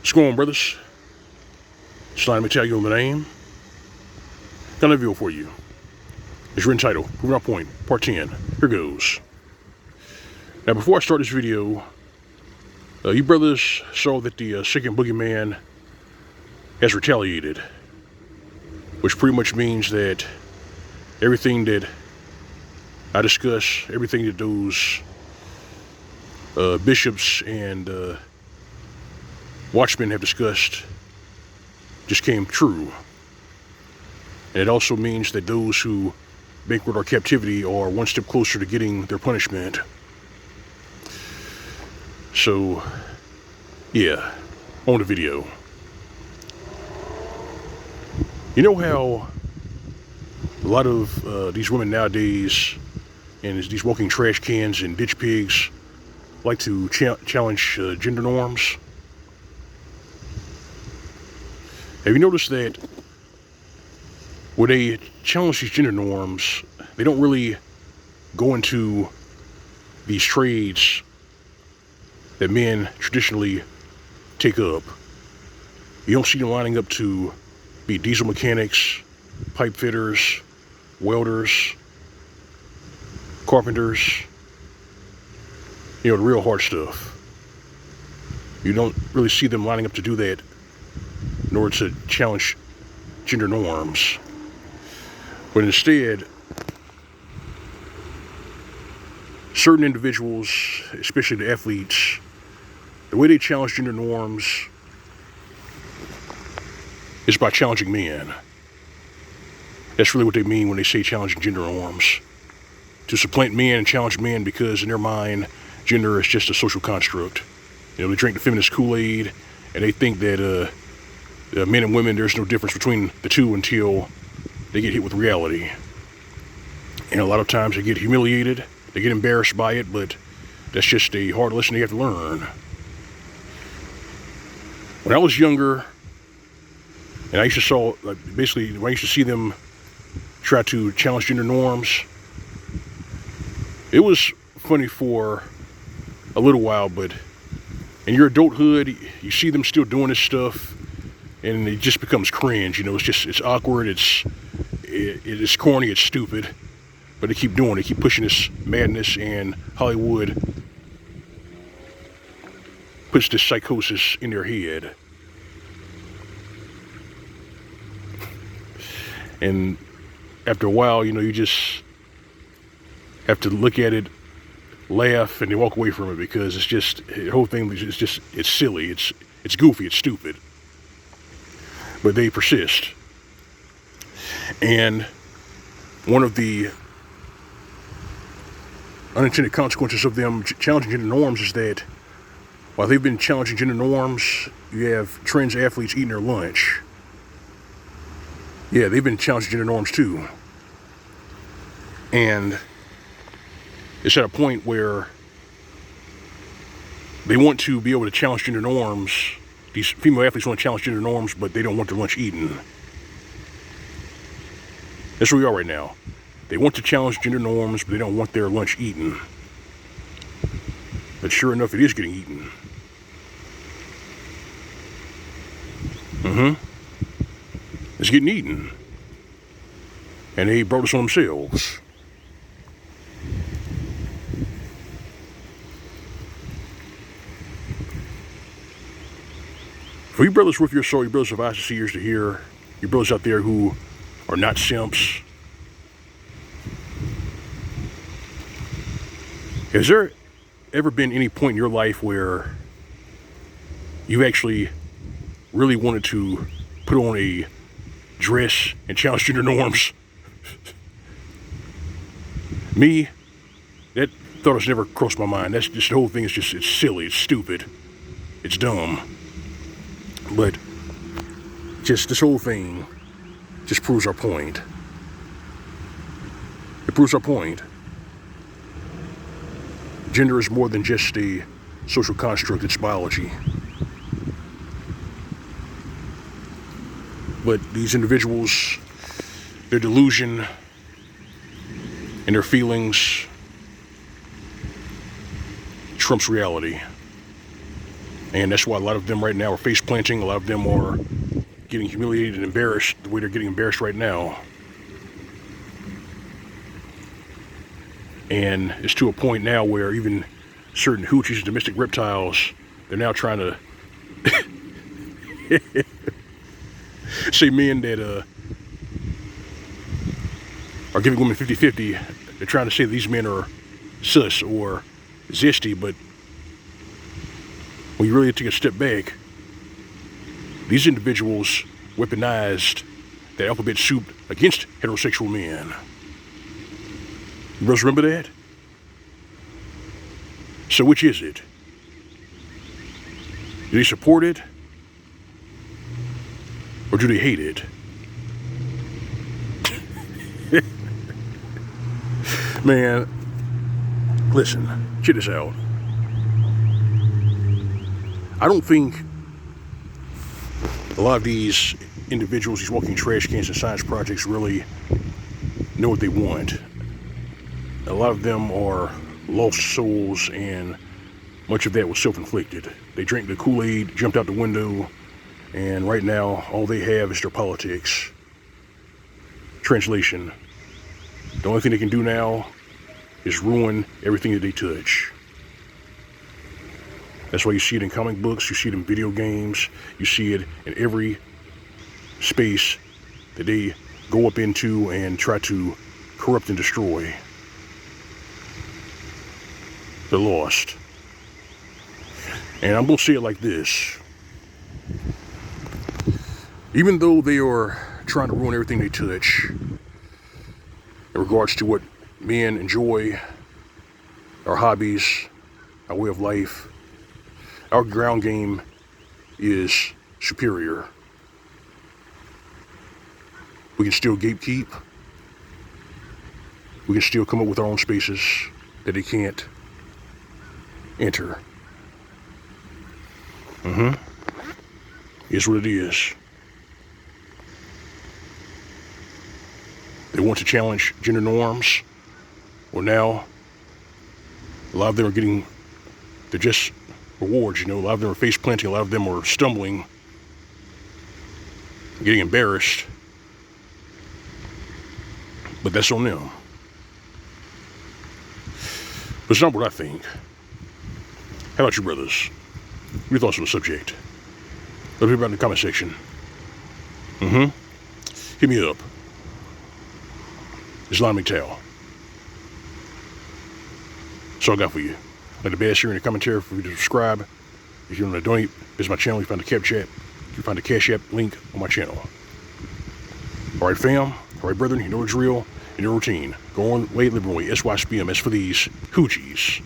What's going on, brothers? Slime Mgtow on the name. Got a video for you. It's written title, Proving Our Point, Part 10. Here goes. Now, before I start this video, you brothers saw that the second boogeyman has retaliated, which pretty much means that everything that I discuss, everything that those bishops and watchmen have discussed just came true. And it also means that those who banquet our captivity are one step closer to getting their punishment. So, yeah, on the video. You know how a lot of these women nowadays, and these walking trash cans and ditch pigs, like to challenge gender norms? Have you noticed that when they challenge these gender norms, they don't really go into these trades that men traditionally take up? You don't see them lining up to be diesel mechanics, pipe fitters, welders, carpenters, you know, the real hard stuff. You don't really see them lining up to do that in order to challenge gender norms. But instead, certain individuals, especially the athletes, the way they challenge gender norms is by challenging men. That's really what they mean when they say challenging gender norms. To supplant men and challenge men, because in their mind, gender is just a social construct. You know, they drink the feminist Kool-Aid, and they think that men and women, there's no difference between the two until they get hit with reality. And a lot of times they get humiliated, they get embarrassed by it, but that's just a hard lesson you have to learn. When I was younger, and I used to basically, when I used to see them try to challenge gender norms, it was funny for a little while, but in your adulthood, you see them still doing this stuff, and it just becomes cringe. You know, it's awkward, it is corny, it's stupid, but they keep doing it, they keep pushing this madness, and Hollywood puts this psychosis in their head. And after a while, you know, you just have to look at it, laugh, and then walk away from it, because it's just, the whole thing is just, it's silly, it's goofy, it's stupid. But they persist. And one of the unintended consequences of them challenging gender norms is that while they've been challenging gender norms, you have trans athletes eating their lunch. Yeah, they've been challenging gender norms too. And it's at a point where they want to be able to challenge gender norms. These female athletes want to challenge gender norms, but they don't want their lunch eaten. That's where we are right now. They want to challenge gender norms, but they don't want their lunch eaten. But sure enough, it is getting eaten. It's getting eaten. And they brought us on themselves. For you brothers with your soul, you brothers of eyes to see, ears to hear, you brothers out there who are not simps, has there ever been any point in your life where you actually really wanted to put on a dress and challenge gender norms? Me, that thought has never crossed my mind. That's just, the whole thing is just, it's silly, it's stupid, it's dumb. But just this whole thing just proves our point. It proves our point. Gender is more than just a social construct, it's biology. But these individuals, their delusion and their feelings trumps reality. And that's why a lot of them right now are face planting. A lot of them are getting humiliated and embarrassed the way they're getting embarrassed right now. And it's to a point now where even certain hoochies, domestic reptiles, they're now trying to say men that are giving women 50-50, they're trying to say that these men are sus or zesty, but when you really take a step back, these individuals weaponized that alphabet soup against heterosexual men. You brothers remember that? So which is it? Do they support it? Or do they hate it? Man, listen, check this out. I don't think a lot of these individuals, these walking trash cans and science projects, really know what they want. A lot of them are lost souls, and much of that was self-inflicted. They drank the Kool-Aid, jumped out the window, and right now all they have is their politics. Translation: the only thing they can do now is ruin everything that they touch. That's why you see it in comic books, you see it in video games, you see it in every space that they go up into and try to corrupt and destroy. They're lost. And I'm going to say it like this. Even though they are trying to ruin everything they touch in regards to what men enjoy, our hobbies, our way of life, our ground game is superior. We can still gatekeep. We can still come up with our own spaces that they can't enter. It's what it is. They want to challenge gender norms. Well, now, a lot of them are getting, they're just rewards, you know. A lot of them are face planting, a lot of them are stumbling, getting embarrassed. But that's on them. But it's not what I think. How about you, brothers? What are your thoughts on the subject? Let me know in the comment section. Hit me up. It's L.O.M. Mgtow. That's all I got for you. Like the best here in the commentary for you to subscribe. If you want to donate, visit my channel. You find the Cap Chat. You find the Cash App link on my channel. All right, fam. All right, brethren. You know it's real. In your routine. Go on, way, live way. SYSPM. As for these hoochies,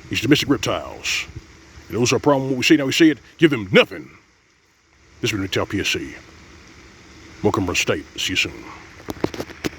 these domestic reptiles, and those are a problem. What we say now, we say it. Give them nothing. This has been Mgtow PSC. Welcome, brother State. See you soon.